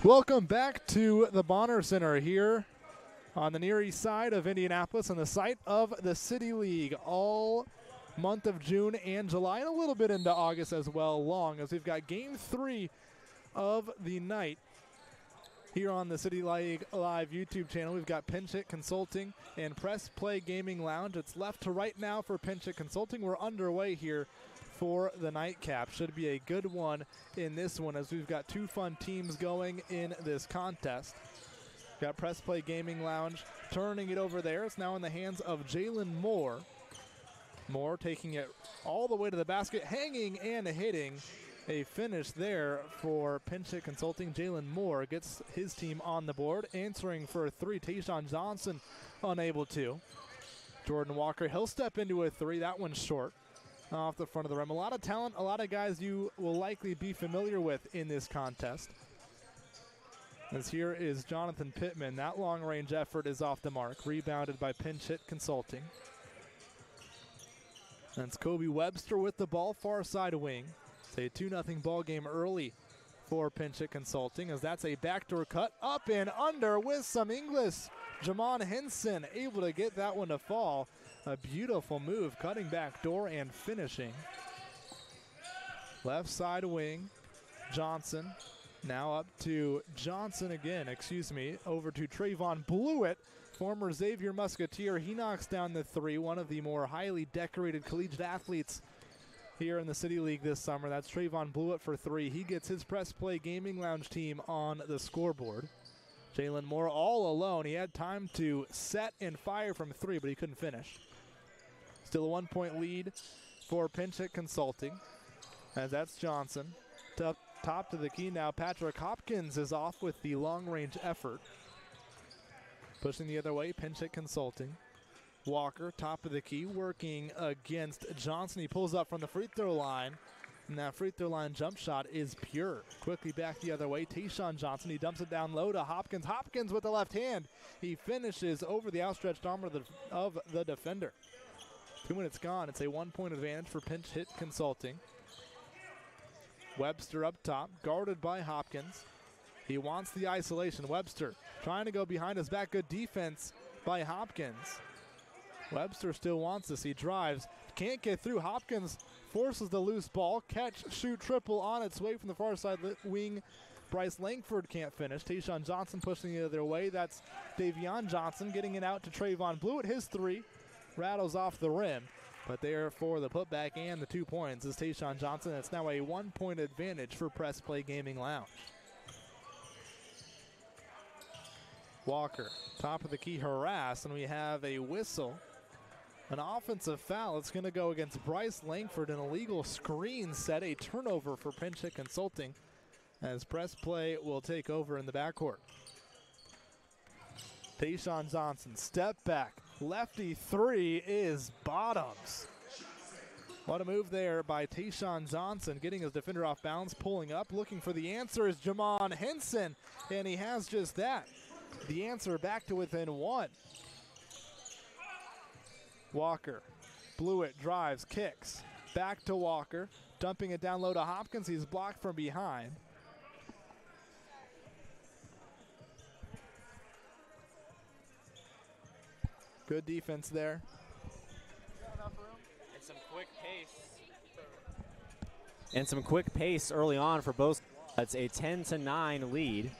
Welcome back to the Bonner Center here on the Near East side of Indianapolis on the site of the City League all month of June and July and a little bit into August as well, long as we've got Game 3 of the night here on the City League Live YouTube channel. We've got Pinch Hit Consulting and Press Play Gaming Lounge. It's left to right now for Pinch Hit Consulting. We're underway here for the nightcap. Should be a good one in this one as we've got two fun teams going in this contest. Got Press Play Gaming Lounge turning it over there. It's now in the hands of Jalen Moore. Moore taking it all the way to the basket, hanging and hitting. A finish there for Pinch Hit Consulting. Jalen Moore gets his team on the board. Answering for a three, Tayshawn Johnson unable to. Jordan Walker, he'll step into a three. That one's short. Off the front of the rim. A lot of talent, a lot of guys you will likely be familiar with in this contest. As here is Jonathan Pittman. That long-range effort is off the mark. Rebounded by Pinch Hit Consulting. That's Kobe Webster with the ball, far side wing. It's a 2-0 ball game early for Pinch Hit Consulting as that's a backdoor cut up and under with some English. Jamon Henson able to get that one to fall. A beautiful move, cutting back door and finishing. Left side wing, Johnson. Now up to Johnson again, over to Trayvon Blewett, former Xavier Musketeer. He knocks down the three, one of the more highly decorated collegiate athletes here in the City League this summer. That's Trayvon Blewett for three. He gets his Press Play Gaming Lounge team on the scoreboard. Jalen Moore all alone. He had time to set and fire from three, but he couldn't finish. Still a 1-point lead for Pinch Hit Consulting, as that's Johnson. Top to the key now. Patrick Hopkins is off with the long-range effort. Pushing the other way, Pinch Hit Consulting. Walker, top of the key, working against Johnson. He pulls up from the free throw line, and that free throw line jump shot is pure. Quickly back the other way, Tayshawn Johnson. He dumps it down low to Hopkins. Hopkins with the left hand. He finishes over the outstretched arm of the defender. 2 minutes gone. It's a 1-point advantage for Pinch Hit Consulting. Webster up top, guarded by Hopkins. He wants the isolation. Webster trying to go behind his back. Good defense by Hopkins. Webster still wants this. He drives. Can't get through. Hopkins forces the loose ball. Catch, shoot, triple on its way from the far side wing. Bryce Langford can't finish. Tayshawn Johnson pushing the other way. That's Davion Johnson getting it out to Trayvon Blewett. His three rattles off the rim, but there for the putback and the 2 points is Tayshawn Johnson. It's now a 1-point advantage for Press Play Gaming Lounge. Walker, top of the key, harass, and we have a whistle. An offensive foul. It's going to go against Bryce Langford. An illegal screen set, a turnover for Pinch Hit Consulting as Press Play will take over in the backcourt. Tayshawn Johnson, step back. Lefty three is bottoms. What a move there by Tayshawn Johnson, getting his defender off balance, pulling up, looking for the answer is Jamon Henson, and he has just that. The answer back to within one. Walker, Blewett drives, kicks, back to Walker, dumping it down low to Hopkins. He's blocked from behind. Good defense there. And some quick pace early on for both. That's a 10-9 lead.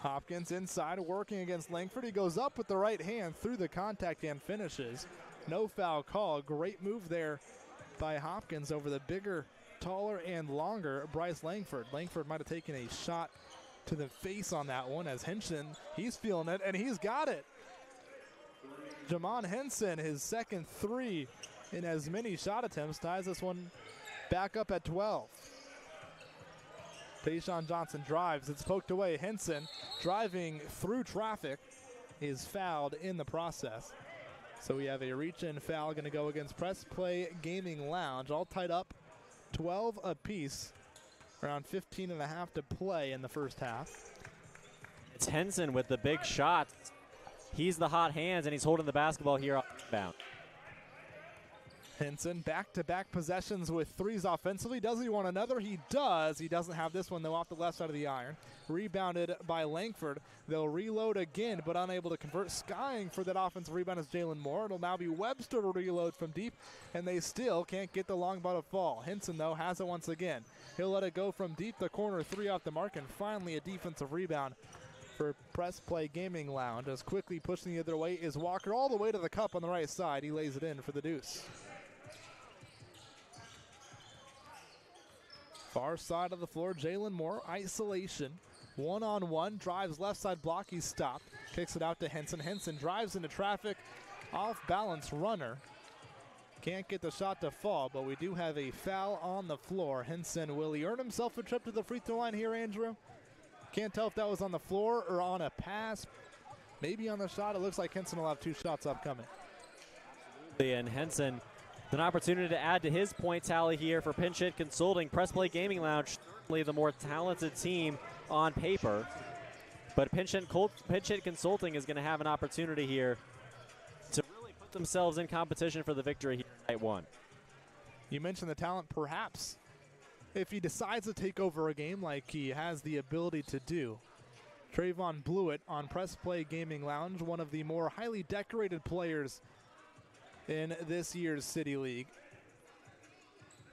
Hopkins inside, working against Langford. He goes up with the right hand through the contact and finishes. No foul call. Great move there by Hopkins over the bigger, taller, and longer Bryce Langford. Langford might have taken a shot to the face on that one as Henson, he's feeling it, and he's got it. Jamon Henson, his second three in as many shot attempts, ties this one back up at 12. Tayshawn Johnson drives. It's poked away. Henson, driving through traffic, is fouled in the process. So we have a reach-in foul going to go against Press Play Gaming Lounge. All tied up 12 apiece. Around 15 and a half to play in the first half. It's Henson with the big shot. He's the hot hands, and he's holding the basketball here off bound. Henson back-to-back possessions with threes offensively. Does he want another? He does. He doesn't have this one, though, off the left side of the iron. Rebounded by Langford. They'll reload again, but unable to convert. Skying for that offensive rebound is Jalen Moore. It'll now be Webster to reload from deep, and they still can't get the long ball to fall. Henson, though, has it once again. He'll let it go from deep. The corner three off the mark, and finally a defensive rebound for Press Play Gaming Lounge. As quickly pushing the other way is Walker all the way to the cup on the right side. He lays it in for the deuce. Far side of the floor, Jalen Moore, isolation. One-on-one, drives left side block, he's stopped. Kicks it out to Henson. Henson drives into traffic, off-balance runner. Can't get the shot to fall, but we do have a foul on the floor. Henson, will he earn himself a trip to the free throw line here, Andrew? Can't tell if that was on the floor or on a pass. Maybe on the shot. It looks like Henson will have two shots upcoming. And Henson, an opportunity to add to his point tally here for Pinch Hit Consulting. Press Play Gaming Lounge, certainly the more talented team on paper. But Pinch Hit Consulting is going to have an opportunity here to really put themselves in competition for the victory here at night one. You mentioned the talent, perhaps. If he decides to take over a game like he has the ability to do. Trayvon Blewett on Press Play Gaming Lounge, one of the more highly decorated players in this year's City League.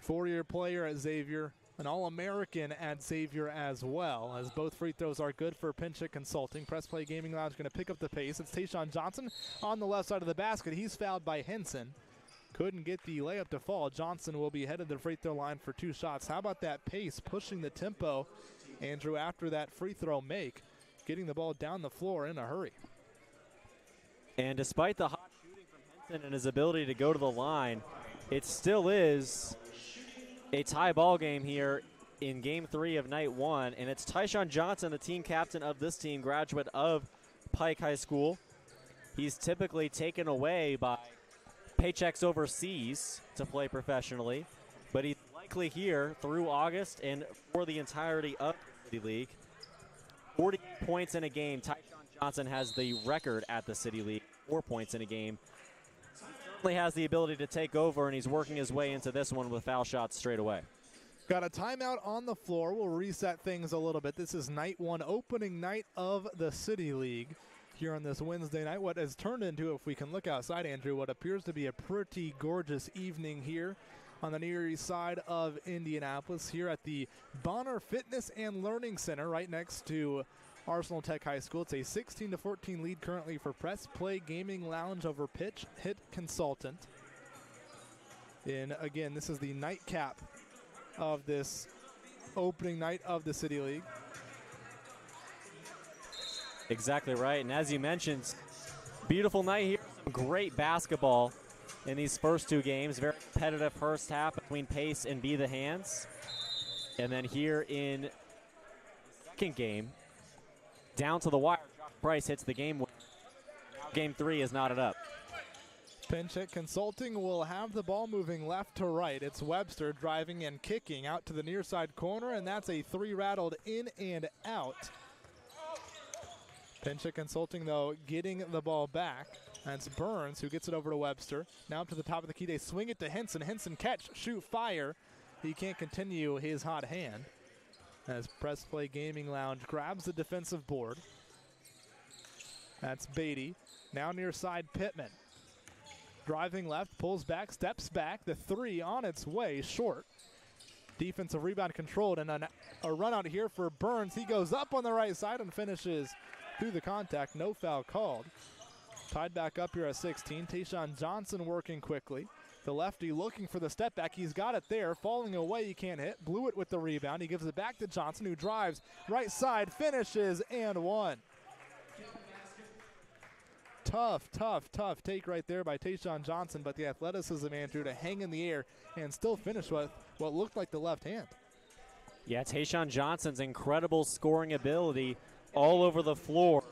Four-year player at Xavier, an All-American at Xavier as well, as both free throws are good for Pinch Hit Consulting. Press Play Gaming Lounge going to pick up the pace. It's Tayshawn Johnson on the left side of the basket. He's fouled by Henson. Couldn't get the layup to fall. Johnson will be headed to the free throw line for two shots. How about that pace, pushing the tempo, Andrew, after that free throw make, getting the ball down the floor in a hurry. And despite the hot shooting from Henson and his ability to go to the line, it still is a tie ball game here in game 3 of night 1. And it's Tayshawn Johnson, the team captain of this team, graduate of Pike High School. He's typically taken away by paychecks overseas to play professionally, but he's likely here through August and for the entirety of the City League. 40 points in a game. Tayshawn Johnson has the record at the City League, 4 points in a game. He certainly has the ability to take over, and he's working his way into this one with foul shots straight away. Got a timeout on the floor. We'll reset things a little bit. This is night 1, opening night of the City League here on this Wednesday night. What has turned into, if we can look outside, Andrew, what appears to be a pretty gorgeous evening here on the Near East side of Indianapolis, here at the Bonner Fitness and Learning Center right next to Arsenal Tech High School. It's a 16-14 lead currently for Press Play Gaming Lounge over Pinch Hit Consultant. And again, this is the nightcap of this opening night of the City League. Exactly right, and as you mentioned, beautiful night here. Great basketball in these first two games. Very competitive first half between pace and be the hands. And then here in the second game, down to the wire, Josh Price hits the game winner. Now game 3 is knotted up. Pinch Hit Consulting will have the ball moving left to right. It's Webster driving and kicking out to the near side corner, and that's a 3 rattled in and out. Pinch Hit Consulting, though, getting the ball back. That's Burns who gets it over to Webster. Now up to the top of the key. They swing it to Henson. Henson catch, shoot, fire. He can't continue his hot hand as Press Play Gaming Lounge grabs the defensive board. That's Beatty. Now near side Pittman. Driving left, pulls back, steps back. The 3 on its way, short. Defensive rebound controlled, and a run out here for Burns. He goes up on the right side and finishes through the contact. No foul called. Tied back up here at 16. Tayshawn Johnson working quickly. The lefty looking for the step back. He's got it there. Falling away, he can't hit. Blewett with the rebound. He gives it back to Johnson, who drives right side, finishes, and one. Tough take right there by Tayshawn Johnson, but the athleticism, Andrew, to hang in the air and still finish with what looked like the left hand. Yeah, Tayshawn Johnson's incredible scoring ability all over the floor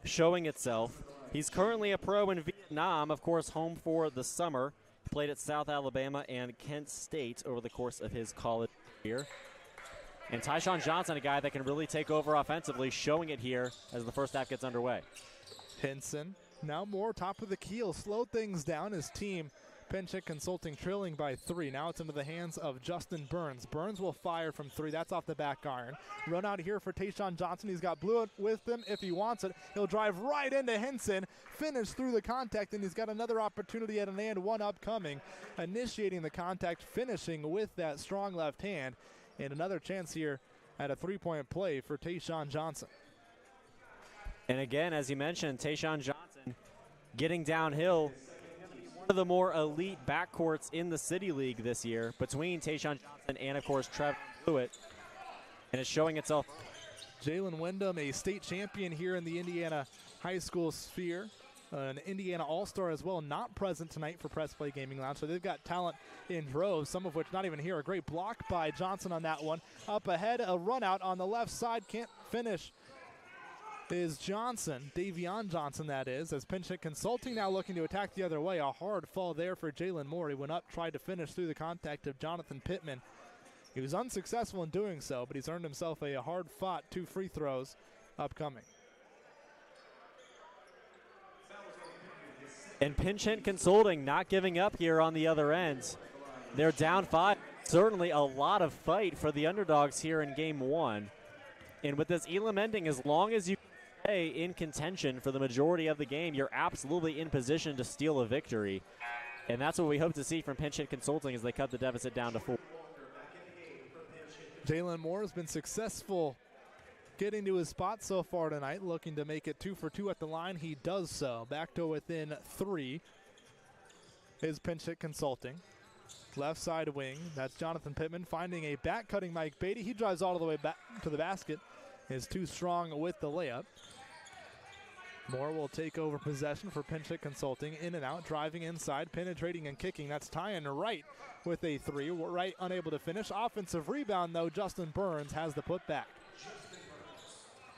showing itself. He's currently a pro in Vietnam, of course, home for the summer. Played at South Alabama and Kent State over the course of his college career. And Tayshawn Johnson, a guy that can really take over offensively, showing it here as the first half gets underway. Henson, now more top of the keel, slow things down. His team Pinchik Consulting trailing by 3. Now it's into the hands of Justin Burns. Burns will fire from 3. That's off the back iron. Run out here for Tayshawn Johnson. He's got blue with him if he wants it. He'll drive right into Henson, finish through the contact, and he's got another opportunity at an and one upcoming. Initiating the contact, finishing with that strong left hand, and another chance here at a three-point play for Tayshawn Johnson. And again, as you mentioned, Tayshawn Johnson getting downhill. One of the more elite backcourts in the City League this year between Tayshawn Johnson and, of course, Trevor Blewett. And it's showing itself. Jalen Wyndham, a state champion here in the Indiana high school sphere. An Indiana All-Star as well, not present tonight for Press Play Gaming Lounge. So they've got talent in droves, some of which not even here. A great block by Johnson on that one. Up ahead, a run out on the left side. Can't finish is Johnson, Davion Johnson that is, as Pinchik Consulting now looking to attack the other way. A hard fall there for Jalen Moore. He went up, tried to finish through the contact of Jonathan Pittman. He was unsuccessful in doing so, but he's earned himself a hard-fought 2 free throws upcoming. And Pinchik Consulting not giving up here on the other end. They're down 5. Certainly a lot of fight for the underdogs here in game 1. And with this elim ending, as long as you stay in contention for the majority of the game, you're absolutely in position to steal a victory. And that's what we hope to see from Pinchik Consulting as they cut the deficit down to 4. Jalen Moore has been successful getting to his spot so far tonight, looking to make it 2 for 2 at the line. He does so. Back to within 3 is Pinchik Consulting. Left side wing, that's Jonathan Pittman finding a back-cutting Mike Beatty. He drives all the way back to the basket. Is too strong with the layup. Moore will take over possession for Pinchik Consulting. In and out, driving inside, penetrating and kicking. That's Tyan Wright with a 3. Wright unable to finish. Offensive rebound, though. Justin Burns has the putback.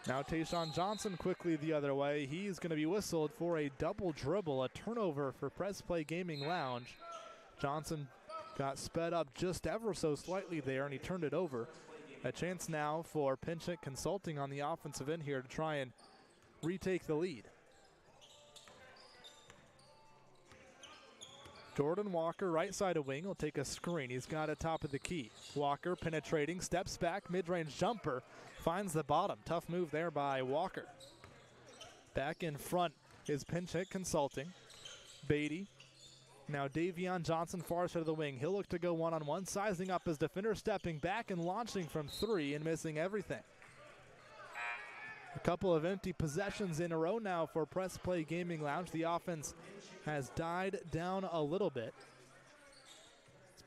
Now Tayshawn Johnson quickly the other way. He's going to be whistled for a double dribble, a turnover for Press Play Gaming Lounge. Johnson got sped up just ever so slightly there, and he turned it over. A chance now for Pinchik Consulting on the offensive end here to try and retake the lead. Jordan Walker, right side of wing, will take a screen. He's got it top of the key. Walker penetrating, steps back, mid-range jumper, finds the bottom. Tough move there by Walker. Back in front is Pinchik Consulting. Beatty. Now Davion Johnson, far side of the wing. He'll look to go one-on-one, sizing up his defender, stepping back and launching from 3 and missing everything. A couple of empty possessions in a row now for Press Play Gaming Lounge. The offense has died down a little bit.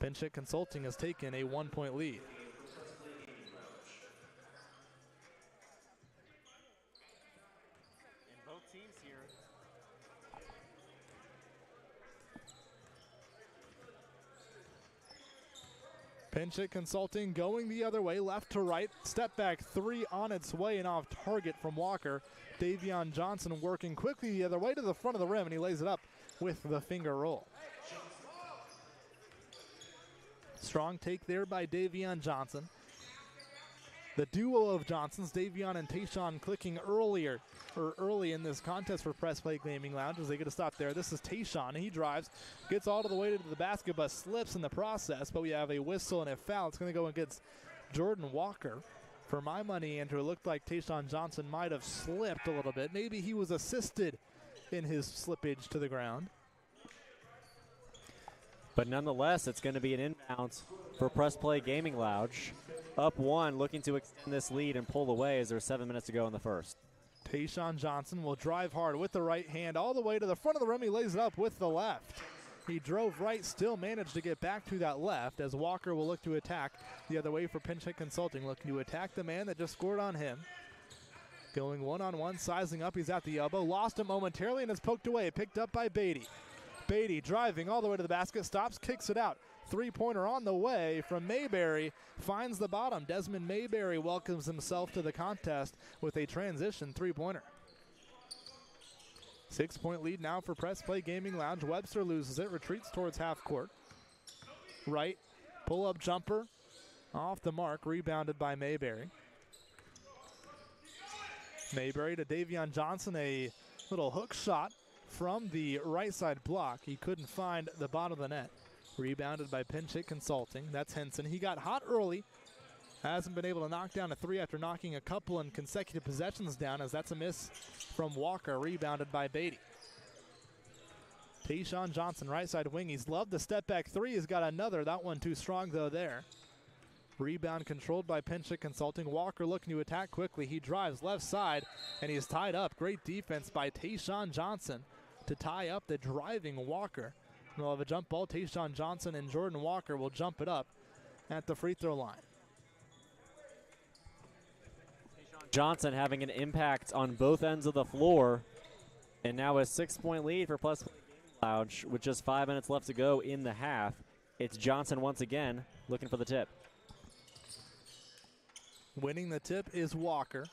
Pinchik Consulting has taken a 1-point lead. Pinchik Consulting going the other way, left to right. Step back 3 on its way and off target from Walker. Davion Johnson working quickly the other way to the front of the rim, and he lays it up with the finger roll. Strong take there by Davion Johnson. The duo of Johnsons, Davion and Tayshawn, clicking early in this contest for Press Play Gaming Lounge as they get a stop there. This is Tayshawn. He drives, gets all the way to the basket, but slips in the process. But we have a whistle and a foul. It's going to go against Jordan Walker. For my money, Andrew, it looked like Tayshawn Johnson might have slipped a little bit. Maybe he was assisted in his slippage to the ground. But nonetheless, it's going to be an inbound for Press Play Gaming Lounge. Up 1, looking to extend this lead and pull away as there's 7 minutes to go in the first. Tayshawn Johnson will drive hard with the right hand all the way to the front of the rim. He lays it up with the left. He drove right, still managed to get back to that left as Walker will look to attack the other way for Pinchik Consulting, looking to attack the man that just scored on him. Going one-on-one, sizing up, he's at the elbow. Lost it momentarily and is poked away, picked up by Beatty. Beatty driving all the way to the basket, stops, kicks it out. 3-pointer on the way from Mayberry, finds the bottom. Desmond Mayberry welcomes himself to the contest with a transition 3-pointer. 6-point lead now for Press Play Gaming Lounge. Webster loses it, retreats towards half court. Right, pull-up jumper, off the mark, rebounded by Mayberry. Mayberry to Davion Johnson, a little hook shot from the right side block. He couldn't find the bottom of the net. Rebounded by Pinch Hit Consulting. That's Henson. He got hot early. Hasn't been able to knock down a three after knocking a couple in consecutive possessions down, as that's a miss from Walker. Rebounded by Beatty. Tayshawn Johnson, right side wing. He's loved the step back three. He's got another. That one too strong though there. Rebound controlled by Pinch Hit Consulting. Walker looking to attack quickly. He drives left side and he's tied up. Great defense by Tayshawn Johnson to tie up the driving Walker. We'll have a jump ball. Tayshawn Johnson and Jordan Walker will jump it up at the free throw line. Johnson having an impact on both ends of the floor, and now a 6-point lead for Plus Play Gaming Lounge with just 5 minutes left to go in the half. It's Johnson once again looking for the tip. Winning the tip is Walker.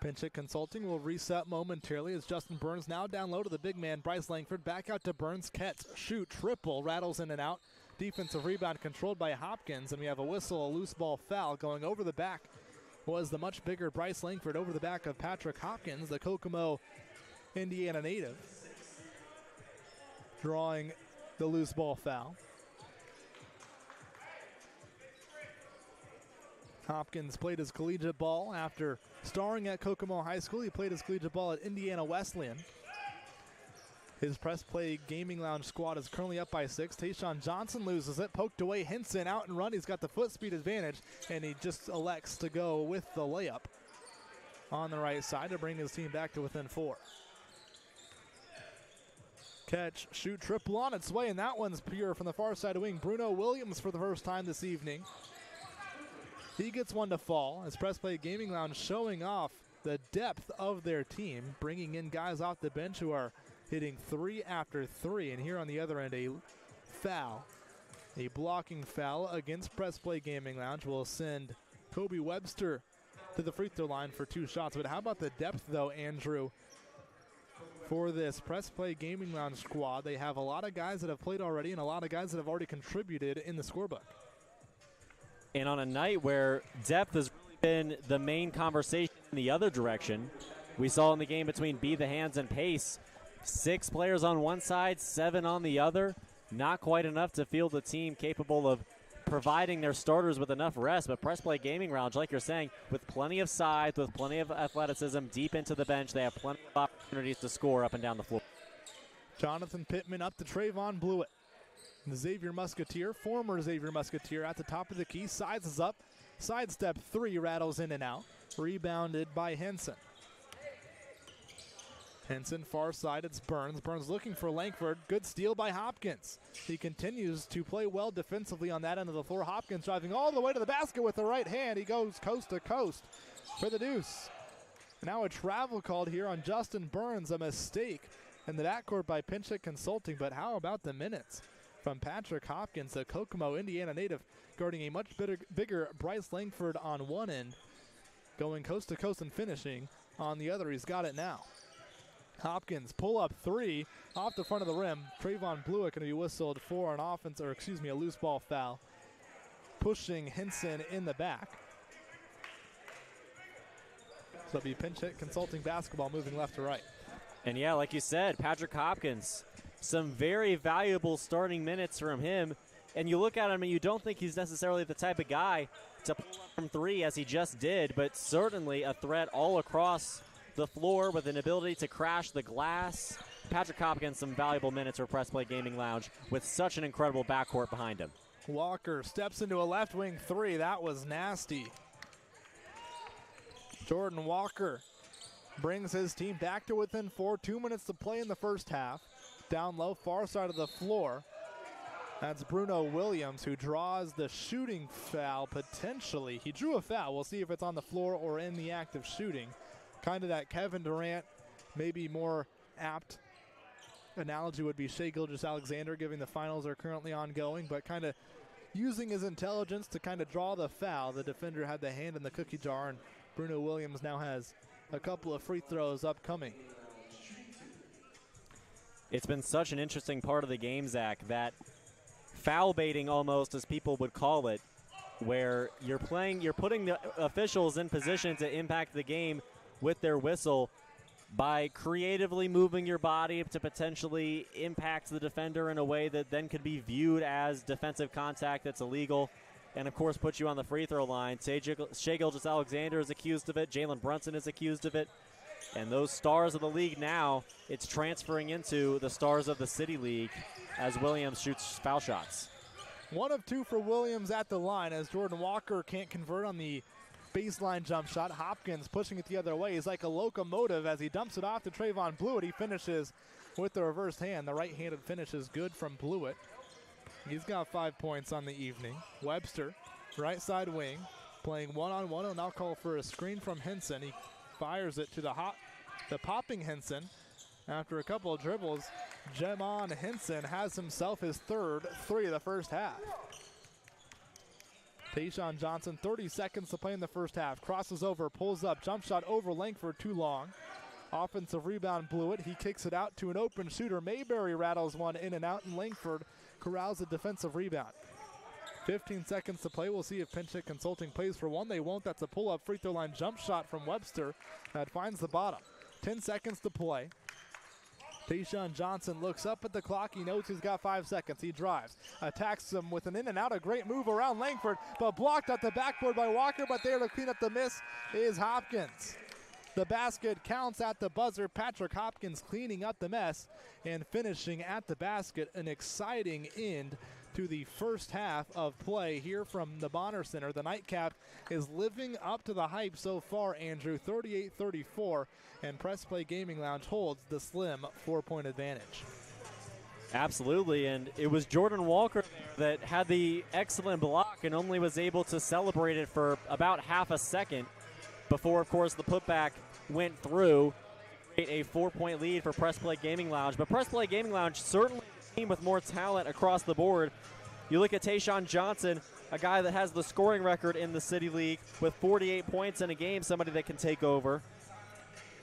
Pinch Hit Consulting will reset momentarily as Justin Burns now down low to the big man, Bryce Langford. Back out to Burns. Ketz, shoot, triple, rattles in and out. Defensive rebound controlled by Hopkins, and we have a whistle, a loose ball foul. Going over the back was the much bigger Bryce Langford over the back of Patrick Hopkins, the Kokomo, Indiana native, drawing the loose ball foul. Hopkins played his collegiate ball after starring at Kokomo High School. He played his collegiate ball at Indiana Wesleyan. His Press Play Gaming Lounge squad is currently up by 6. Tayshawn Johnson loses it. Poked away. Henson out and run. He's got the foot speed advantage, and he just elects to go with the layup on the right side to bring his team back to within 4. Catch, shoot, triple on its way, and that one's pure from the far side wing. Bruno Williams for the first time this evening. He gets one to fall as Press Play Gaming Lounge showing off the depth of their team, bringing in guys off the bench who are hitting 3 after 3. And here on the other end, a foul, a blocking foul against Press Play Gaming Lounge will send Kobe Webster to the free throw line for 2 shots. But how about the depth, though, Andrew, for this Press Play Gaming Lounge squad? They have a lot of guys that have played already and a lot of guys that have already contributed in the scorebook. And on a night where depth has really been the main conversation in the other direction, we saw in the game between Be The Hands and Pace, 6 players on one side, 7 on the other. Not quite enough to field a team capable of providing their starters with enough rest. But Press Play Gaming Lounge, like you're saying, with plenty of size, with plenty of athleticism deep into the bench, they have plenty of opportunities to score up and down the floor. Jonathan Pittman up to Trayvon Blewett. The Xavier Musketeer, former Xavier Musketeer, at the top of the key, sizes up. Sidestep 3 rattles in and out. Rebounded by Henson. Henson far side, it's Burns. Burns looking for Langford. Good steal by Hopkins. He continues to play well defensively on that end of the floor. Hopkins driving all the way to the basket with the right hand. He goes coast to coast for the deuce. Now a travel called here on Justin Burns, a mistake in the backcourt by Pinch Hit Consulting. But how about the minutes from Patrick Hopkins, the Kokomo, Indiana native, guarding a much bigger Bryce Langford on one end, going coast to coast and finishing on the other. He's got it now. Hopkins pull up 3 off the front of the rim. Trayvon Blewett going to be whistled for an offense, or excuse me, a loose ball foul, pushing Henson in the back. So it'll be Pinch Hit Consulting basketball moving left to right. And yeah, like you said, Patrick Hopkins, some very valuable starting minutes from him. And you look at him and you don't think he's necessarily the type of guy to pull up from 3 as he just did, but certainly a threat all across the floor with an ability to crash the glass. Patrick Hopkins, some valuable minutes for Press Play Gaming Lounge with such an incredible backcourt behind him. Walker steps into a left wing 3. That was nasty. Jordan Walker brings his team back to within 4. 2 minutes to play in the first half. Down low, far side of the floor. That's Bruno Williams who draws the shooting foul potentially. He drew a foul. We'll see if it's on the floor or in the act of shooting. Kind of that Kevin Durant, maybe more apt analogy would be Shai Gilgeous-Alexander, given the finals are currently ongoing, but kind of using his intelligence to kind of draw the foul. The defender had the hand in the cookie jar, and Bruno Williams now has a couple of free throws upcoming. It's been such an interesting part of the game, Zach, that foul baiting almost, as people would call it, where you're putting the officials in position to impact the game with their whistle, by creatively moving your body to potentially impact the defender in a way that then could be viewed as defensive contact that's illegal, and of course put you on the free throw line. Shai Gilgeous-Alexander is accused of it. Jalen Brunson is accused of it. And those stars of the league now, it's transferring into the stars of the City League as Williams shoots foul shots. 1 of 2 for Williams at the line as Jordan Walker can't convert on the baseline jump shot. Hopkins pushing it the other way. He's like a locomotive as he dumps it off to Trayvon Blewett. He finishes with the reversed hand. The right-handed finish is good from Blewett. He's got 5 points on the evening. Webster, right side wing, playing one-on-one. And now call for a screen from Henson. He fires it to the popping Henson. After a couple of dribbles, Jemon Henson has himself his third 3 of the first half. Tayshaun Johnson, 30 seconds to play in the first half. Crosses over, pulls up, jump shot over Langford, too long. Offensive rebound, Blewett. He kicks it out to an open shooter. Mayberry rattles one in and out, and Langford corrals a defensive rebound. 15 seconds to play. We'll see if Pinch Hit Consulting plays for one. They won't. That's a pull-up free throw line jump shot from Webster that finds the bottom. 10 seconds to play. Tayshaun Johnson looks up at the clock. He knows he's got 5 seconds. He drives, attacks him with an in and out. A great move around Langford, but blocked at the backboard by Walker. But there to clean up the miss is Hopkins. The basket counts at the buzzer. Patrick Hopkins cleaning up the mess and finishing at the basket. An exciting end to the first half of play here from the Bonner Center. The nightcap is living up to the hype so far, Andrew. 38-34, and Press Play Gaming Lounge holds the slim 4-point advantage. Absolutely, and it was Jordan Walker that had the excellent block and only was able to celebrate it for about half a second before, of course, the putback went through. A 4-point lead for Press Play Gaming Lounge, but Press Play Gaming Lounge certainly a team with more talent across the board. You look at Tayshaun Johnson, a guy that has the scoring record in the City League with 48 points in a game, somebody that can take over.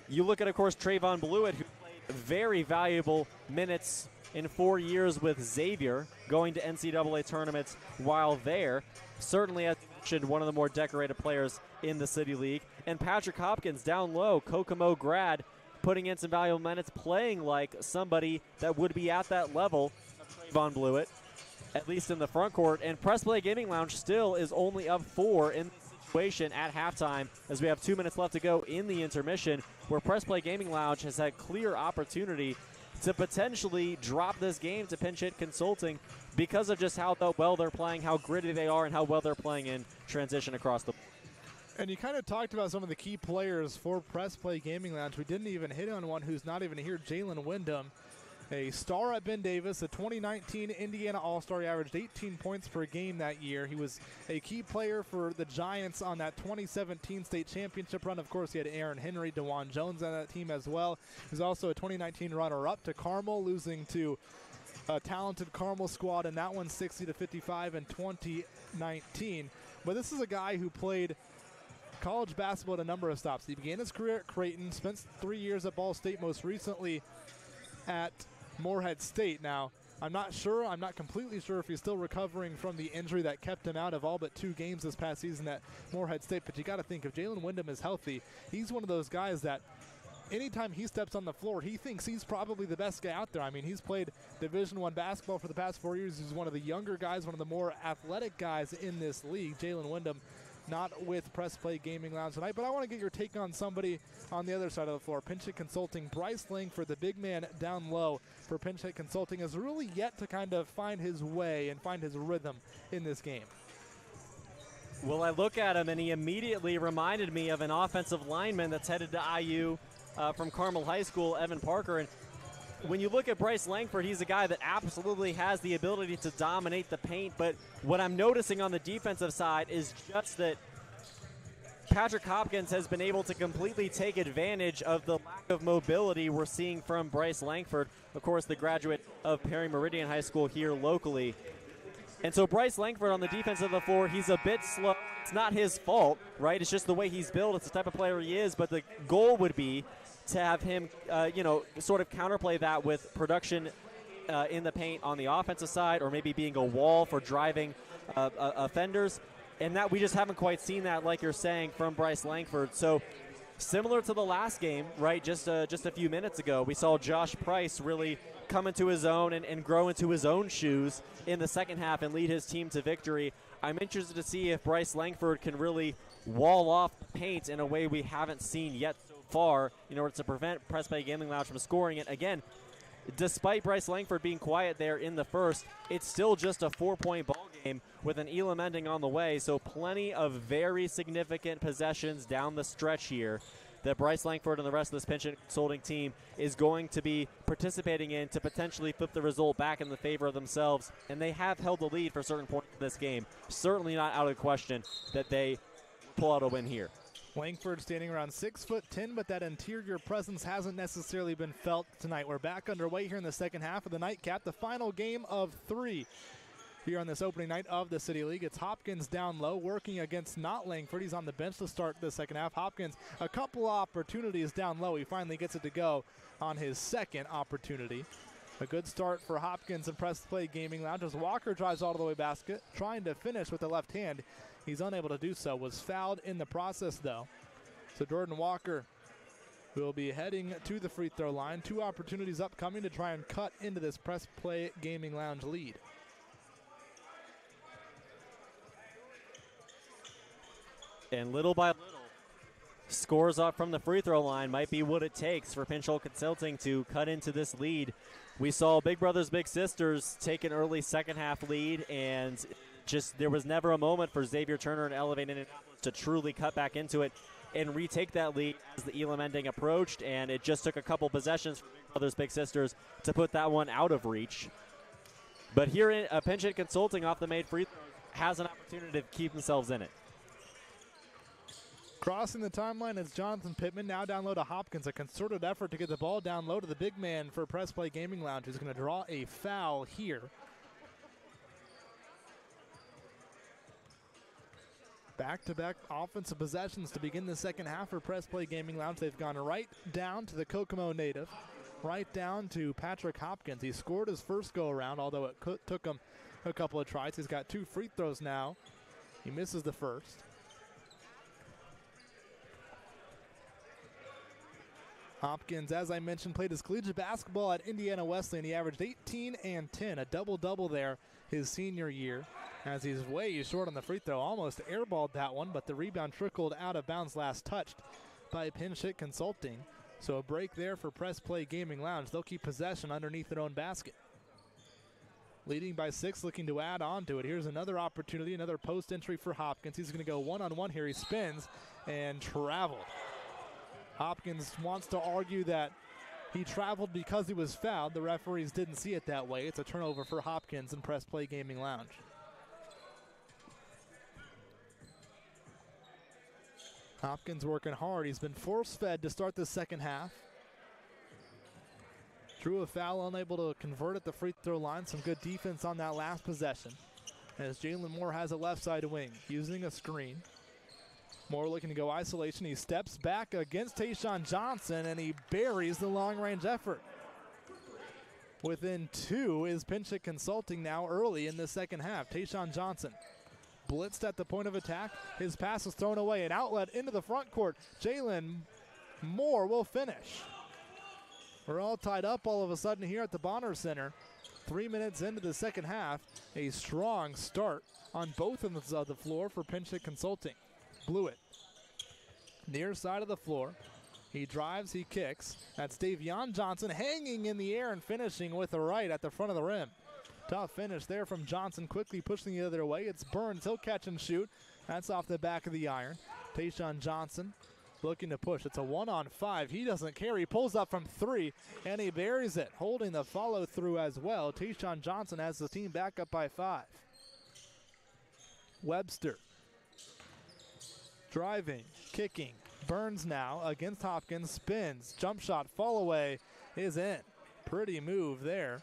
You look at, of course, Trayvon Blewett, who played very valuable minutes in 4 years with Xavier, going to NCAA tournaments while there. Certainly, as you mentioned, one of the more decorated players in the City League. And Patrick Hopkins, down low, Kokomo grad, putting in some valuable minutes, playing like somebody that would be at that level of Trayvon Blewett, at least in the front court. And Press Play Gaming Lounge still is only up 4 in the situation at halftime, as we have 2 minutes left to go in the intermission, where Press Play Gaming Lounge has had clear opportunity to potentially drop this game to Pinch Hit Consulting because of just how well they're playing, how gritty they are, and how well they're playing in transition across the board. And you kind of talked about some of the key players for Press Play Gaming Lounge. We didn't even hit on one who's not even here, Jalen Wyndham, a star at Ben Davis, a 2019 Indiana All-Star. He averaged 18 points per game that year. He was a key player for the Giants on that 2017 state championship run. Of course, he had Aaron Henry, DeJuan Jones on that team as well. He was also a 2019 runner-up to Carmel, losing to a talented Carmel squad in that one, 60-55 in 2019. But this is a guy who played college basketball at a number of stops. He began his career at Creighton, spent 3 years at Ball State, most recently at Morehead State. Now, I'm not completely sure if he's still recovering from the injury that kept him out of all but 2 games this past season at Morehead State, but you got to think, if Jalen Wyndham is healthy, he's one of those guys that anytime he steps on the floor, he thinks he's probably the best guy out there. I mean, he's played Division I basketball for the past 4 years. He's one of the younger guys, one of the more athletic guys in this league. Jalen Wyndham, not with Press Play Gaming Lounge tonight, but I want to get your take on somebody on the other side of the floor. Pinch Hit Consulting, Bryce Langford, the big man down low for Pinch Hit Consulting, has really yet to kind of find his way and find his rhythm in this game. Well, I look at him, and he immediately reminded me of an offensive lineman that's headed to IU from Carmel High School, Evan Parker. And when you look at Bryce Langford, he's a guy that absolutely has the ability to dominate the paint, but what I'm noticing on the defensive side is just that Patrick Hopkins has been able to completely take advantage of the lack of mobility we're seeing from Bryce Langford, of course, the graduate of Perry Meridian High School here locally. And so Bryce Langford on the defense of the floor, he's a bit slow. It's not his fault, right? It's just the way he's built. It's the type of player he is, but the goal would be to have him, sort of counterplay that with production in the paint on the offensive side, or maybe being a wall for driving offenders. And that we just haven't quite seen that, like you're saying, from Bryce Langford. So Similar to the last game, right, just a few minutes ago, we saw Josh Price really come into his own and grow into his own shoes in the second half and lead his team to victory. I'm interested to see if Bryce Langford can really wall off paint in a way we haven't seen yet so far in order to prevent Press Play Gaming Lounge from scoring it. Again, despite Bryce Langford being quiet there in the first, it's still just a 4-point ball game with an Elam ending on the way, so plenty of very significant possessions down the stretch here that Bryce Langford and the rest of this Pinch Consulting team is going to be participating in to potentially flip the result back in the favor of themselves. And they have held the lead for certain points in this game. Certainly not out of question that they pull out a win here. Langford standing around 6'10", but that interior presence hasn't necessarily been felt tonight. We're back underway here in the second half of the nightcap, the final game of 3 here on this opening night of the City League. It's Hopkins down low, working against not Langford. He's on the bench to start the second half. Hopkins, a couple opportunities down low. He finally gets it to go on his second opportunity. A good start for Hopkins and Press Play Gaming Lounge as Walker drives all the way basket, trying to finish with the left hand. He's unable to do so. Was fouled in the process, though. So Jordan Walker will be heading to the free throw line. 2 opportunities upcoming to try and cut into this Press Play Gaming Lounge lead. And little by little, scores up from the free throw line might be what it takes for Pinch Consulting to cut into this lead. We saw Big Brothers Big Sisters take an early second half lead, and just there was never a moment for Xavier Turner and Elevate Indianapolis to truly cut back into it and retake that lead as the Elam ending approached, and it just took a couple possessions for Big Brothers Big Sisters to put that one out of reach. But here in Pinch Consulting off the made free throws has an opportunity to keep themselves in it. Crossing the timeline is Jonathan Pittman, now down low to Hopkins. A concerted effort to get the ball down low to the big man for Press Play Gaming Lounge, who's going to draw a foul here. Back-to-back offensive possessions to begin the second half for Press Play Gaming Lounge. They've gone right down to the Kokomo native, right down to Patrick Hopkins. He scored his first go-around, although it took him a couple of tries. He's got 2 free throws now. He misses the first. Hopkins, as I mentioned, played his collegiate basketball at Indiana Wesleyan. He averaged 18 and 10, a double-double there his senior year, as he's way short on the free throw. Almost airballed that one, but the rebound trickled out of bounds last touched by Pinch Consulting. So a break there for Press Play Gaming Lounge. They'll keep possession underneath their own basket. Leading by 6, looking to add on to it. Here's another opportunity, another post entry for Hopkins. He's going to go one-on-one here. He spins and traveled. Hopkins wants to argue that he traveled because he was fouled. The referees didn't see it that way. It's a turnover for Hopkins and Press Play Gaming Lounge. Hopkins working hard. He's been force-fed to start the second half. Drew a foul, unable to convert at the free throw line. Some good defense on that last possession, as Jalen Moore has a left side wing, using a screen. Moore looking to go isolation. He steps back against Tayshawn Johnson, and he buries the long-range effort. Within 2 is Pinch Consulting now early in the second half. Tayshawn Johnson blitzed at the point of attack. His pass is thrown away. An outlet into the front court. Jalen Moore will finish. We're all tied up all of a sudden here at the Bonner Center. 3 minutes into the second half. A strong start on both ends of the floor for Pinch Consulting. Blew it. Near side of the floor. He drives, he kicks. That's Davion Johnson hanging in the air and finishing with the right at the front of the rim. Tough finish there from Johnson, quickly pushing the other way. It's Burns, he'll catch and shoot. That's off the back of the iron. Tayshawn Johnson looking to push. It's a 1-on-5. He doesn't care. He pulls up from 3, and he buries it, holding the follow-through as well. Tayshawn Johnson has the team back up by 5. Webster. Driving, kicking, Burns now against Hopkins, spins, jump shot, fall away is in. Pretty move there.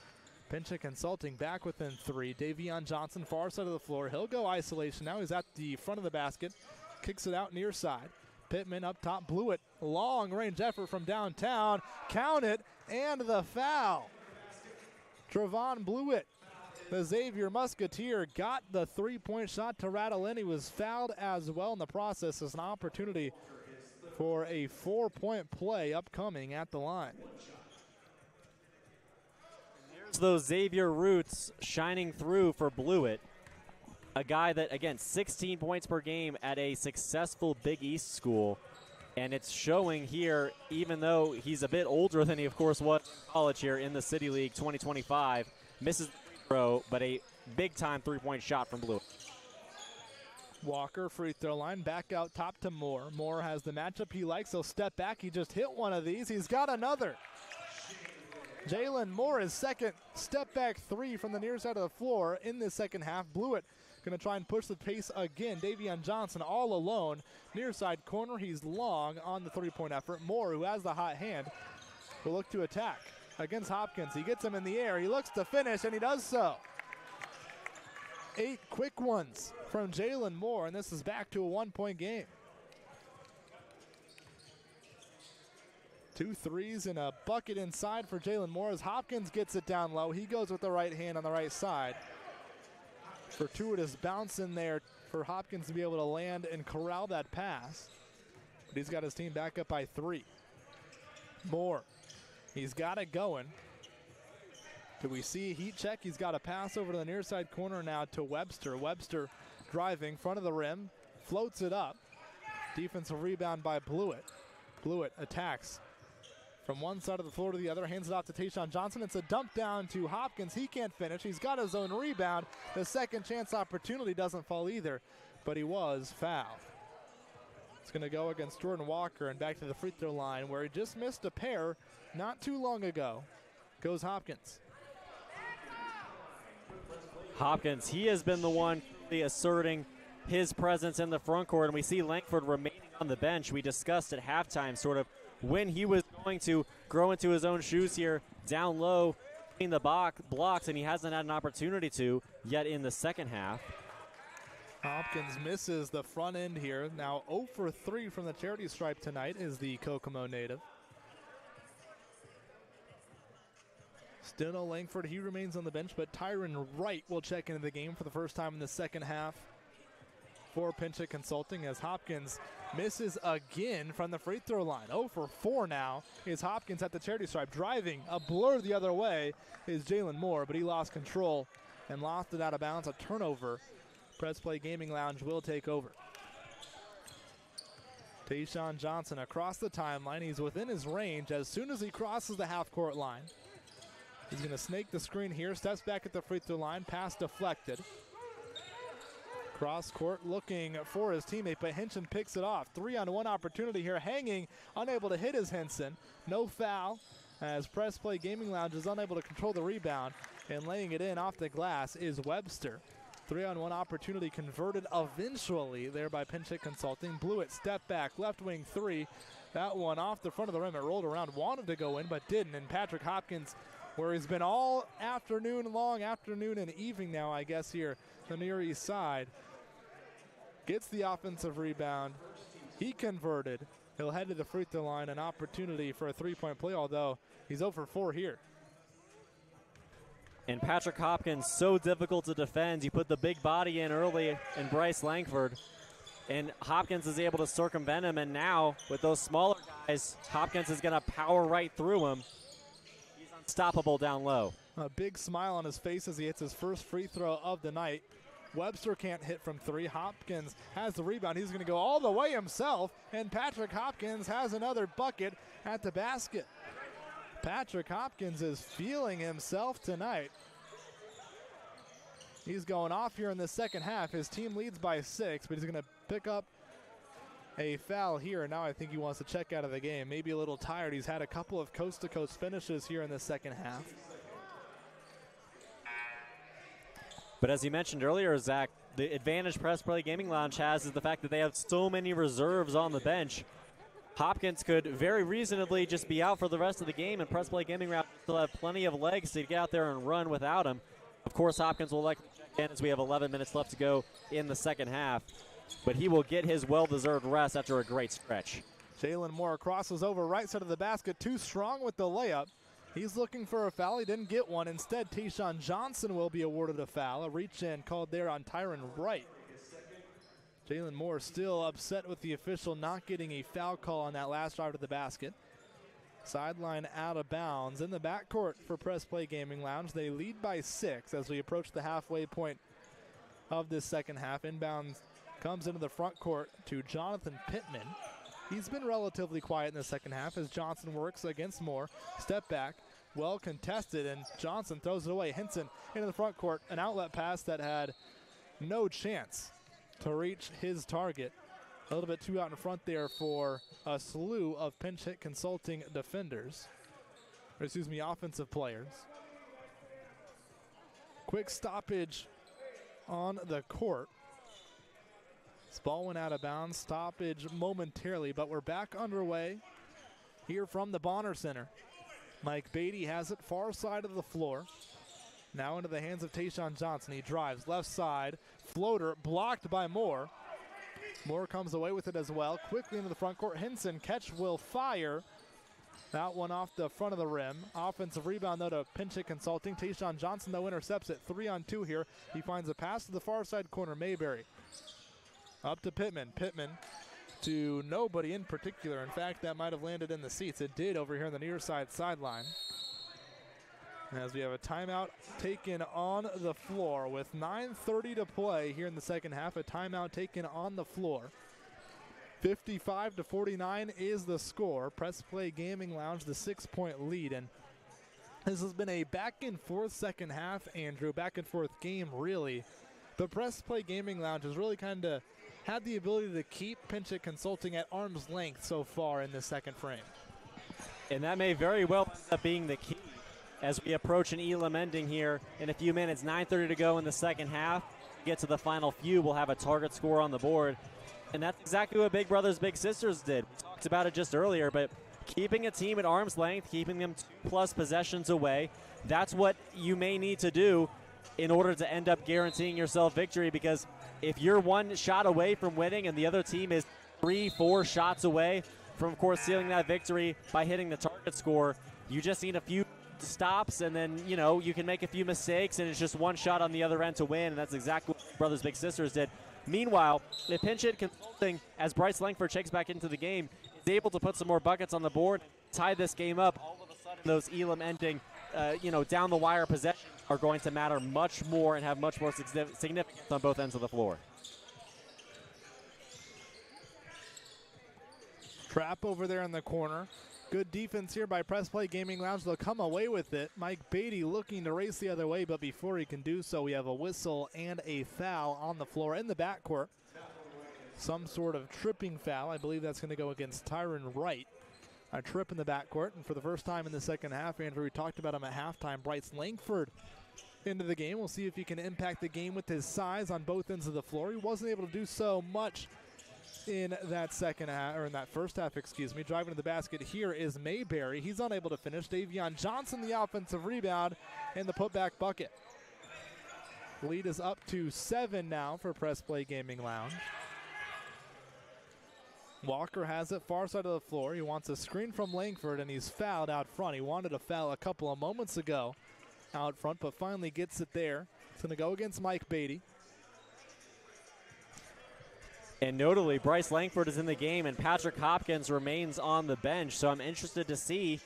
Pinch Consulting back within 3. Davion Johnson, far side of the floor. He'll go isolation. Now he's at the front of the basket, kicks it out near side. Pittman up top, blew it. Long range effort from downtown. Count it, and the foul. Trevon blew it. The Xavier Musketeer got the 3-point shot to rattle in. He was fouled as well in the process. As an opportunity for a 4-point play upcoming at the line. There's those Xavier roots shining through for Blewett. A guy that, again, 16 points per game at a successful Big East school. And it's showing here, even though he's a bit older than he, of course, was in college here in the City League 2025. Misses the free throw, but a big-time three-point shot from Blewett. Walker, free throw line, back out top to Moore. Moore has the matchup he likes. He'll step back. He just hit one of these. He's got another. Jalen Moore, his second step-back three from the near side of the floor in the second half. Blewett going to try and push the pace again. Davion Johnson all alone. Near side corner, he's long on the three-point effort. Moore, who has the hot hand, will look to attack against Hopkins. He gets him in the air. He looks to finish, and he does so. 8 quick ones from Jalen Moore, and this is back to a 1-point game. 2 threes and a bucket inside for Jalen Moore as Hopkins gets it down low. He goes with the right hand on the right side. Fortuitous bounce in there for Hopkins to be able to land and corral that pass. But he's got his team back up by 3. Moore, he's got it going. Do we see a heat check? He's got a pass over to the near side corner now to Webster. Webster driving, front of the rim, floats it up. Defensive rebound by Blewett. Blewett attacks from one side of the floor to the other, hands it off to Tayshaun Johnson. It's a dump down to Hopkins. He can't finish. He's got his own rebound. The second chance opportunity doesn't fall either, but he was fouled. It's going to go against Jordan Walker and back to the free throw line where he just missed a pair not too long ago. Goes Hopkins. Hopkins, he has been the one asserting his presence in the front court, and we see Langford remaining on the bench. We discussed at halftime sort of when he was going to grow into his own shoes here down low in the blocks, and he hasn't had an opportunity to yet in the second half. Hopkins misses the front end here. Now 0 for 3 from the charity stripe tonight is the Kokomo native. Still no Langford. He remains on the bench, but Tyron Wright will check into the game for the first time in the second half for Pinchot Consulting as Hopkins misses again from the free throw line. 0 for 4 now is Hopkins at the charity stripe. Driving a blur the other way is Jalen Moore, but he lost control and lost it out of bounds. A turnover. Press Play Gaming Lounge will take over. Tayshaun Johnson across the timeline. He's within his range as soon as he crosses the half-court line. He's going to snake the screen here, steps back at the free throw line, pass deflected. Cross court looking for his teammate, but Henson picks it off. 3-on-1 opportunity here, hanging, unable to hit his Henson. No foul as Press Play Gaming Lounge is unable to control the rebound, and laying it in off the glass is Webster. 3-on-1 opportunity converted eventually there by Pinchot Consulting. Blewett step back, left wing 3. That one off the front of the rim. It rolled around, wanted to go in, but didn't. And Patrick Hopkins, where he's been all afternoon, long afternoon and evening now, I guess, here on the Near East Side, gets the offensive rebound. He converted. He'll head to the free throw line, an opportunity for a three-point play, although he's 0 for 4 here. And Patrick Hopkins, so difficult to defend. You put the big body in early in Bryce Langford, and Hopkins is able to circumvent him, and now with those smaller guys, Hopkins is going to power right through him. He's unstoppable down low. A big smile on his face as he hits his first free throw of the night. Webster can't hit from 3. Hopkins has the rebound. He's going to go all the way himself, and Patrick Hopkins has another bucket at the basket. Patrick Hopkins is feeling himself tonight. He's going off here in the second half. His team leads by 6, but he's going to pick up a foul here. Now I think he wants to check out of the game. Maybe a little tired. He's had a couple of coast-to-coast finishes here in the second half. But as you mentioned earlier, Zach, the advantage Press Play Gaming Lounge has is the fact that they have so many reserves on the bench. Hopkins could very reasonably just be out for the rest of the game, and Press Play Gaming Lounge still have plenty of legs to get out there and run without him. Of course, Hopkins will likely check in as we have 11 minutes left to go in the second half, but he will get his well-deserved rest after a great stretch. Jalen Moore crosses over right side of the basket, too strong with the layup. He's looking for a foul. He didn't get one. Instead, Tayshaun Johnson will be awarded a foul. A reach-in called there on Tyron Wright. Jalen Moore still upset with the official not getting a foul call on that last drive to the basket. Sideline out of bounds in the backcourt for Press Play Gaming Lounge. They lead by 6 as we approach the halfway point of this second half. Inbounds comes into the front court to Jonathan Pittman. He's been relatively quiet in the second half as Johnson works against Moore. Step back, well contested, and Johnson throws it away. Henson into the front court, an outlet pass that had no chance to reach his target. A little bit too out in front there for a slew of pinch hit consulting defenders. Or excuse me, offensive players. Quick stoppage on the court. This ball went out of bounds. Stoppage momentarily, but we're back underway here from the Bonner Center. Mike Beatty has it far side of the floor. Now into the hands of Tayshaun Johnson. He drives left side. Floater blocked by Moore. Moore comes away with it as well. Quickly into the front court. Henson, catch will fire. That one off the front of the rim. Offensive rebound, though, to pinch hit consulting. Tayshaun Johnson, though, intercepts it. 3-on-2 here. He finds a pass to the far side corner. Mayberry. Up to Pittman. Pittman to nobody in particular. In fact, that might have landed in the seats. It did over here on the near side sideline. As we have a timeout taken on the floor with 9:30 to play here in the second half. A timeout taken on the floor. 55-49 is the score. Press Play Gaming Lounge, the 6-point lead. And this has been a back and forth second half, Andrew. Back and forth game, really. But Press Play Gaming Lounge has really kind of had the ability to keep pinch hit consulting at arm's length so far in this second frame. And that may very well end up being the key as we approach an Elam ending here in a few minutes. 9:30 to go in the second half. Get to the final few, we'll have a target score on the board. And that's exactly what Big Brothers Big Sisters did. We talked about it just earlier, but keeping a team at arm's length, keeping them 2+ possessions away, that's what you may need to do in order to end up guaranteeing yourself victory, because if you're one shot away from winning and the other team is 3-4 shots away from, of course, sealing that victory by hitting the target score, you just need a few stops, and then, you know, you can make a few mistakes, and it's just one shot on the other end to win, and that's exactly what Brothers Big Sisters did. Meanwhile, if pinch hit consulting, as Bryce Langford checks back into the game, is able to put some more buckets on the board, tie this game up, all of a sudden those Elam ending, down the wire possessions are going to matter much more and have much more significance on both ends of the floor. Trap over there in the corner. Good defense here by Press Play Gaming Lounge. They'll come away with it. Mike Beatty looking to race the other way, but before he can do so, we have a whistle and a foul on the floor in the backcourt. Some sort of tripping foul. I believe that's going to go against Tyron Wright. A trip in the backcourt, and for the first time in the second half, Andrew, we talked about him at halftime, Bryce Langford into the game. We'll see if he can impact the game with his size on both ends of the floor. He wasn't able to do so much in that second half, or in that first half, excuse me. Driving to the basket here is Mayberry. He's unable to finish. Davion Johnson, the offensive rebound, and the putback bucket. Lead is up to 7 now for Press Play Gaming Lounge. Walker has it far side of the floor. He wants a screen from Langford, and he's fouled out front. He wanted a foul a couple of moments ago out front, but finally gets it there. It's going to go against Mike Beatty. And notably, Bryce Langford is in the game, and Patrick Hopkins remains on the bench. So I'm interested to see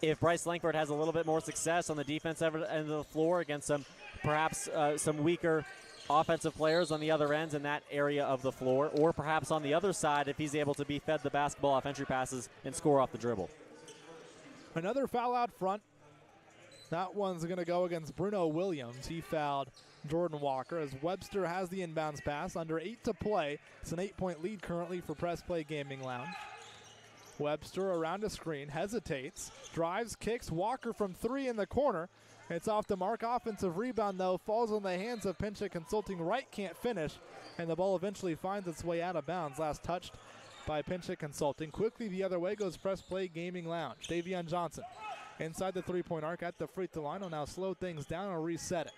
if Bryce Langford has a little bit more success on the defensive end of the floor against some weaker offensive players on the other ends in that area of the floor, or perhaps on the other side if he's able to be fed the basketball off entry passes and score off the dribble. Another foul out front. That one's going to go against Bruno Williams. He fouled Jordan Walker as Webster has the inbounds pass. Under 8 to play. It's an 8-point lead currently for Press Play Gaming Lounge. Webster around a screen, hesitates, drives, kicks. Walker from 3 in the corner. It's off the mark. Offensive rebound, though, falls on the hands of Pinch Hit Consulting. Wright can't finish, and the ball eventually finds its way out of bounds. Last touched by Pinch Hit Consulting. Quickly the other way goes Press Play Gaming Lounge. Davion Johnson inside the three-point arc at the free throw line. Will now slow things down and reset it.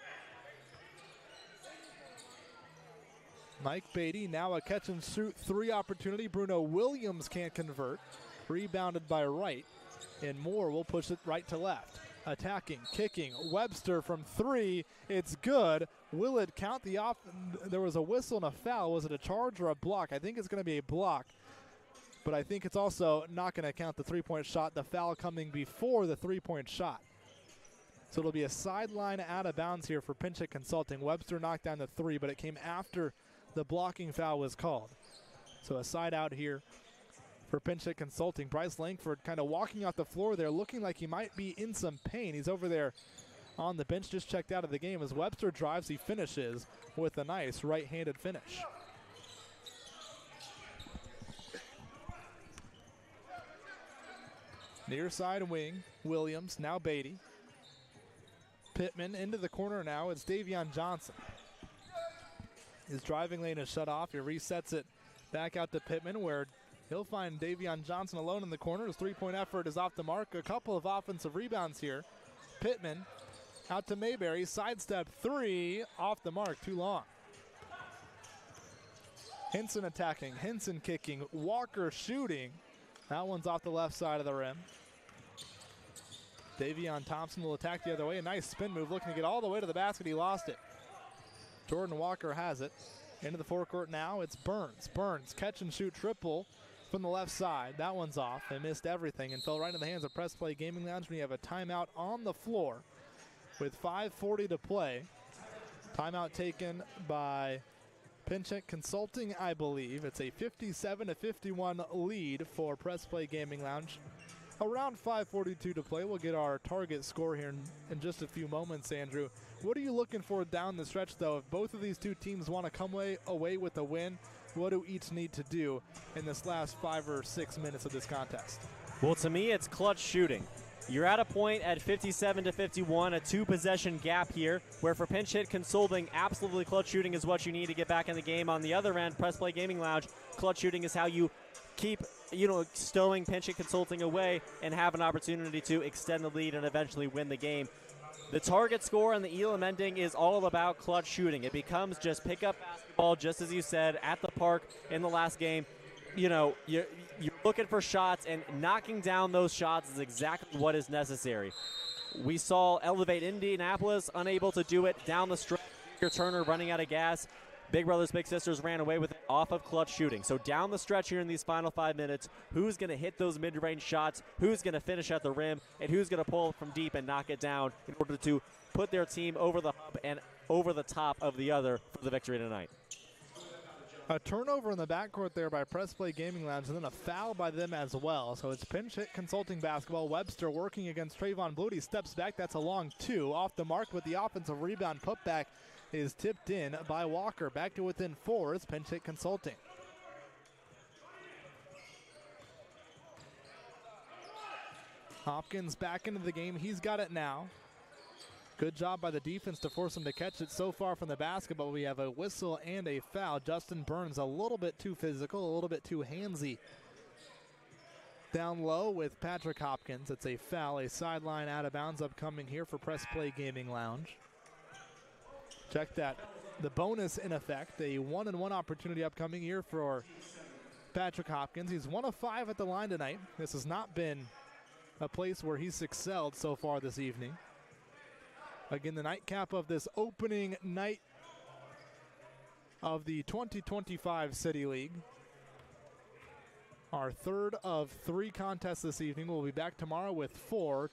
Mike Beatty now a catch-and-shoot 3 opportunity. Bruno Williams can't convert. Rebounded by Wright, and Moore will push it right to left. attacking, kicking. Webster from 3. It's good. Will it count the off? There was a whistle and a foul. Was it a charge or a block? I think it's going to be a block. But I think it's also not going to count the three-point shot, the foul coming before the three-point shot. So it'll be a sideline out of bounds here for Pinchot Consulting. Webster knocked down the 3, but it came after the blocking foul was called. So a side out here for Pinchot Consulting. Bryce Langford kind of walking off the floor there, looking like he might be in some pain. He's over there on the bench, just checked out of the game. As Webster drives, he finishes with a nice right-handed finish. Near side wing, Williams, now Beatty. Pittman into the corner now. It's Davion Johnson. His driving lane is shut off. He resets it back out to Pittman, where he'll find Davion Johnson alone in the corner. His three-point effort is off the mark. A couple of offensive rebounds here. Pittman out to Mayberry. Sidestep 3, off the mark, too long. Hinson attacking, Hinson kicking, Walker shooting. That one's off the left side of the rim. Davion Thompson will attack the other way. A nice spin move, looking to get all the way to the basket. He lost it. Jordan Walker has it. Into the forecourt now, it's Burns. Burns, catch and shoot triple from the left side. That one's off. They missed everything and fell right into the hands of Press Play Gaming Lounge. We have a timeout on the floor with 5:40 to play. Timeout taken by Pinchot Consulting, I believe. It's a 57-51 lead for Press Play Gaming Lounge. Around 5:42 to play. We'll get our target score here in just a few moments, Andrew. What are you looking for down the stretch, though? If both of these two teams want to come away with a win, what do each need to do in this last 5 or 6 minutes of this contest? Well, to me, it's clutch shooting. You're at a point at 57-51, a two-possession gap here, where for Pinchot Consulting, absolutely clutch shooting is what you need to get back in the game. On the other end, Press Play Gaming Lounge, clutch shooting is how you keep, stowing Pinchot Consulting away and have an opportunity to extend the lead and eventually win the game. The target score on the Elam ending is all about clutch shooting. It becomes just pick up basketball, just as you said, at the park in the last game. You're looking for shots, and knocking down those shots is exactly what is necessary. We saw Elevate Indianapolis unable to do it down the stretch. Turner running out of gas. Big Brothers Big Sisters ran away with it off of clutch shooting. So down the stretch here in these final 5 minutes, who's going to hit those mid-range shots, who's going to finish at the rim, and who's going to pull from deep and knock it down in order to put their team over the hump and over the top of the other for the victory tonight. A turnover in the backcourt there by Press Play Gaming Lounge, and then a foul by them as well. So it's Pinchot Consulting basketball. Webster working against Trayvon Blute. He steps back. That's a long 2. Off the mark with the offensive rebound. Putback is tipped in by Walker. Back to within 4 is Pinchot Consulting. Hopkins back into the game. He's got it now. Good job by the defense to force him to catch it so far from the basket, but we have a whistle and a foul. Justin Burns a little bit too physical, a little bit too handsy. Down low with Patrick Hopkins. It's a foul, a sideline out of bounds upcoming here for Press Play Gaming Lounge. Check that. The bonus in effect, a 1-and-1 opportunity upcoming here for Patrick Hopkins. He's 1 of 5 at the line tonight. This has not been a place where he's excelled so far this evening. Again, the nightcap of this opening night of the 2025 City League. Our third of 3 contests this evening. We'll be back tomorrow with 4.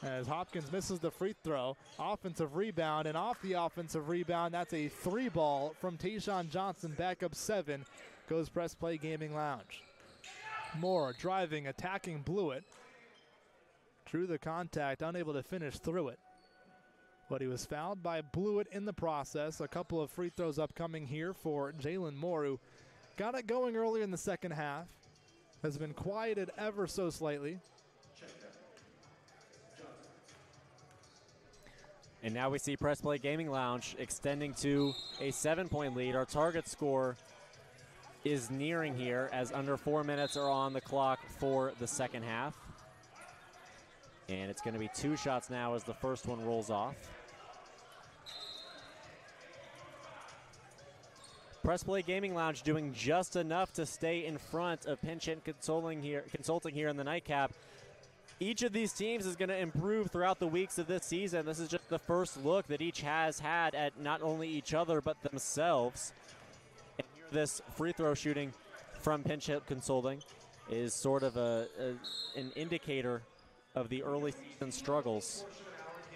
As Hopkins misses the free throw. Offensive rebound, and off the offensive rebound, that's a 3-ball from Tayshawn Johnson. Back up 7 goes Press Play Gaming Lounge. Moore driving, attacking Blewett. Drew the contact, unable to finish through it. But he was fouled by Blewett in the process. A couple of free throws upcoming here for Jalen Moore, who got it going earlier in the second half. Has been quieted ever so slightly. And now we see Press Play Gaming Lounge extending to a 7-point lead. Our target score is nearing here as under 4 minutes are on the clock for the second half. And it's going to be 2 shots now as the first one rolls off. Press Play Gaming Lounge doing just enough to stay in front of Pinchot Consulting here in the nightcap. each of these teams is going to improve throughout the weeks of this season. This is just the first look that each has had at not only each other but themselves. And here this free throw shooting from Pinch Hit Consulting is sort of an indicator of the early season struggles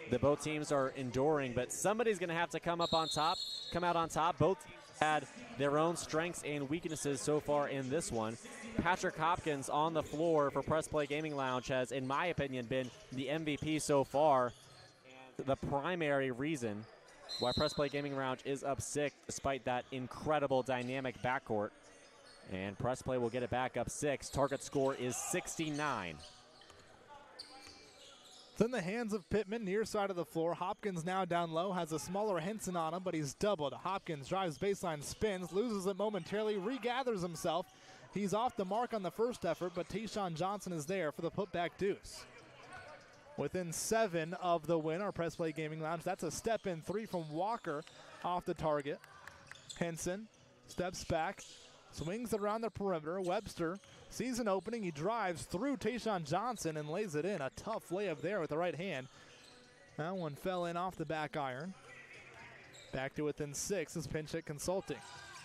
that both teams are enduring, but somebody's going to have to come out on top. Both teams had their own strengths and weaknesses so far in this one. Patrick Hopkins on the floor for Press Play Gaming Lounge has, in my opinion, been the MVP so far, and the primary reason why Press Play Gaming Lounge is up 6 despite that incredible dynamic backcourt. And Press Play will get it back up 6. Target score is 69. It's in the hands of Pittman, near side of the floor. Hopkins now down low, has a smaller Henson on him, but he's doubled. Hopkins drives baseline, spins, loses it momentarily, regathers himself. He's off the mark on the first effort, but Tayshawn Johnson is there for the putback deuce. Within 7 of the win, our Press Play Gaming Lounge. That's a step-in 3 from Walker off the target. Henson steps back, swings it around the perimeter. Webster sees an opening. He drives through Tayshawn Johnson and lays it in. A tough layup there with the right hand. That one fell in off the back iron. Back to within 6 is Pinch Hit Consulting.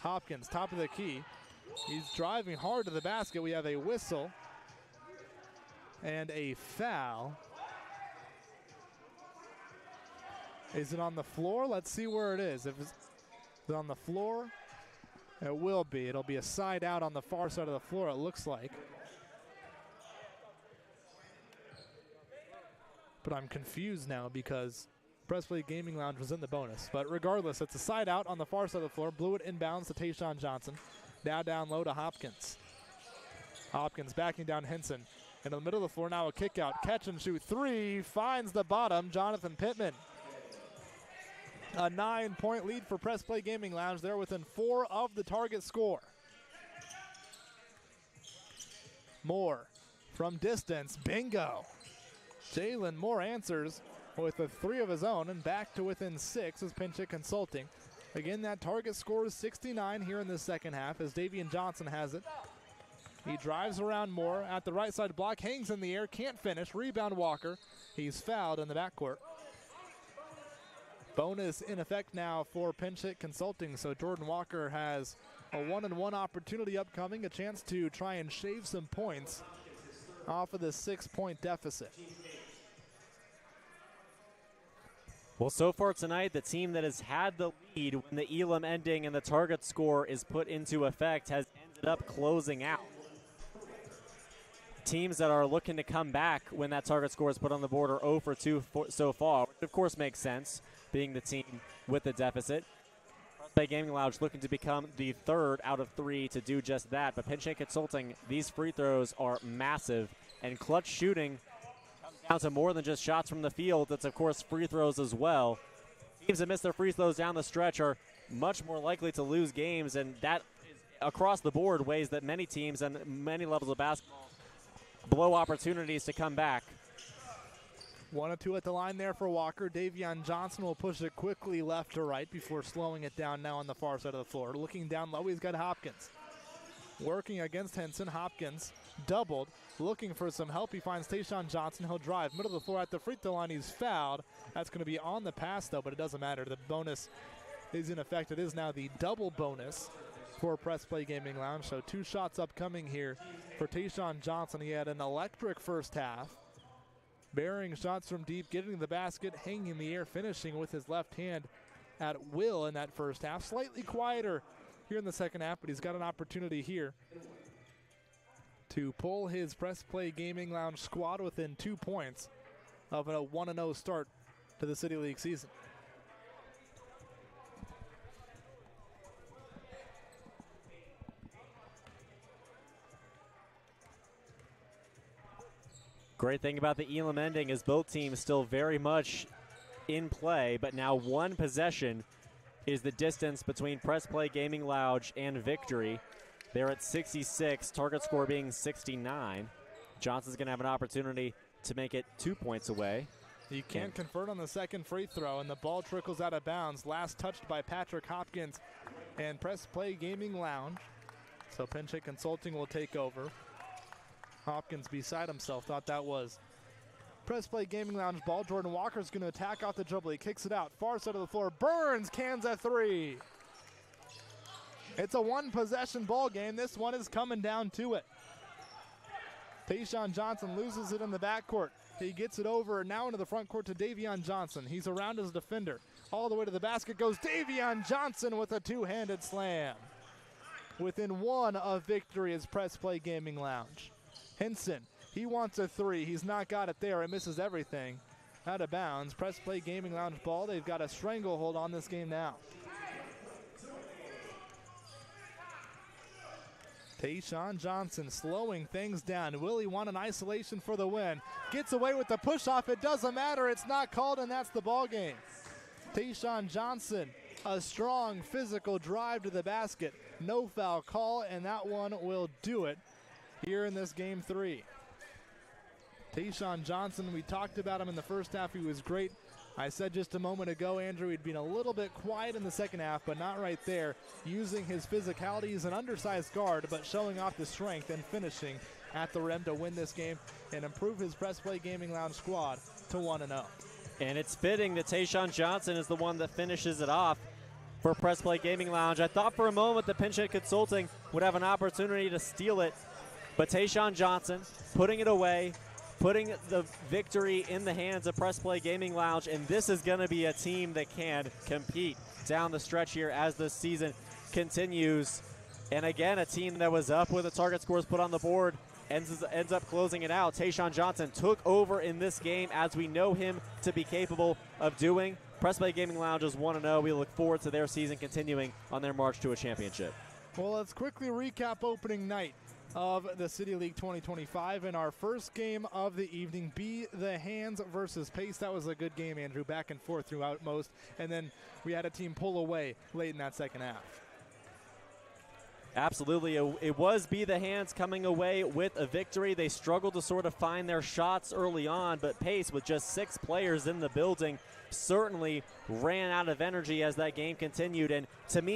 Hopkins, top of the key. He's driving hard to the basket. We have a whistle and a foul. Is it on the floor? Let's see where it is. If it's on the floor, it will be. It'll be a side out on the far side of the floor, it looks like. But I'm confused now because Press Play Gaming Lounge was in the bonus. But regardless, it's a side out on the far side of the floor. Blew it inbounds to Tayshawn Johnson. Now down low to Hopkins. Hopkins backing down Henson. In the middle of the floor now, a kick out. Catch and shoot 3. Finds the bottom. Jonathan Pittman. A 9-point lead for Press Play Gaming Lounge. They're within 4 of the target score. Moore from distance. Bingo. Jalen Moore answers with a 3 of his own, and back to within 6 is Pinch Hit Consulting. Again, that target score is 69 here in the second half as Davian Johnson has it. He drives around Moore at the right side block, hangs in the air, can't finish. Rebound Walker. He's fouled in the backcourt. Bonus in effect now for Pinch Hit Consulting, so Jordan Walker has a 1-and-1 opportunity upcoming, a chance to try and shave some points off of the 6-point deficit. Well, so far tonight, the team that has had the lead when the Elam ending and the target score is put into effect has ended up closing out. Teams that are looking to come back when that target score is put on the board are 0 for 2 so far, which of course makes sense, being the team with the deficit. Press Play Gaming Lounge looking to become the 3rd out of 3 to do just that. But Pinch Hit Consulting, these free throws are massive, and clutch shooting comes down to more than just shots from the field. It's, of course, free throws as well. Teams that miss their free throws down the stretch are much more likely to lose games, and that is across the board ways that many teams and many levels of basketball blow opportunities to come back. 1 or 2 at the line there for Walker. Davion Johnson will push it quickly left to right before slowing it down now on the far side of the floor. Looking down low, he's got Hopkins. Working against Henson. Hopkins doubled, looking for some help. He finds Tayshawn Johnson. He'll drive middle of the floor at the free throw line. He's fouled. That's going to be on the pass, though, but it doesn't matter. The bonus is in effect. It is now the double bonus for Press Play Gaming Lounge. So 2 shots upcoming here for Tayshawn Johnson. He had an electric first half, burying shots from deep, getting to the basket, hanging in the air, finishing with his left hand at will in that first half. Slightly quieter here in the second half, but he's got an opportunity here to pull his Press Play Gaming Lounge squad within 2 points of a 1-0 start to the City League season. Great thing about the Elam ending is both teams still very much in play, but now 1 possession is the distance between Press Play Gaming Lounge and victory. They're at 66, target score being 69. Johnson's going to have an opportunity to make it 2 points away. He can't convert on the second free throw, and the ball trickles out of bounds. Last touched by Patrick Hopkins and Press Play Gaming Lounge. So Pinch Hit Consulting will take over. Hopkins beside himself, thought that was Press Play Gaming Lounge ball. Jordan Walker's going to attack off the dribble. He kicks it out. Far side of the floor. Burns cans a three. It's a one-possession ball game. This one is coming down to it. Tayshawn Johnson loses it in the backcourt. He gets it over now into the front court to Davion Johnson. He's around his defender. All the way to the basket goes Davion Johnson with a two-handed slam. Within one of victory is Press Play Gaming Lounge. Henson, he wants a three. He's not got it there. It misses everything. Out of bounds. Press Play Gaming Lounge ball. They've got a stranglehold on this game now. Tayshawn Johnson slowing things down. Will he want an isolation for the win? Gets away with the push-off. It doesn't matter. It's not called, and that's the ball game. Tayshawn Johnson, a strong physical drive to the basket. No foul call, and that one will do it here in this game 3. Tayshawn Johnson, we talked about him in the first half. He was great. I said just a moment ago, Andrew, he'd been a little bit quiet in the second half, but not right there. Using his physicality, he's an undersized guard, but showing off the strength and finishing at the rim to win this game and improve his Press Play Gaming Lounge squad to 1-0. And it's fitting that Tayshawn Johnson is the one that finishes it off for Press Play Gaming Lounge. I thought for a moment that Pinch Hit Consulting would have an opportunity to steal it, but Tayshawn Johnson putting it away, putting the victory in the hands of Press Play Gaming Lounge, and this is going to be a team that can compete down the stretch here as the season continues. And again, a team that was up with the target scores put on the board ends up closing it out. Tayshawn Johnson took over in this game, as we know him to be capable of doing. Press Play Gaming Lounge is 1-0. We look forward to their season continuing on their march to a championship. Well, let's quickly recap opening night of the City League 2025 in our first game of the evening. Be the Hands versus Pace. That was a good game, Andrew, back and forth throughout most, and then we had a team pull away late in that second half. Absolutely. It was Be the Hands coming away with a victory. They struggled to sort of find their shots early on, but Pace, with just 6 players in the building, certainly ran out of energy as that game continued. And to me,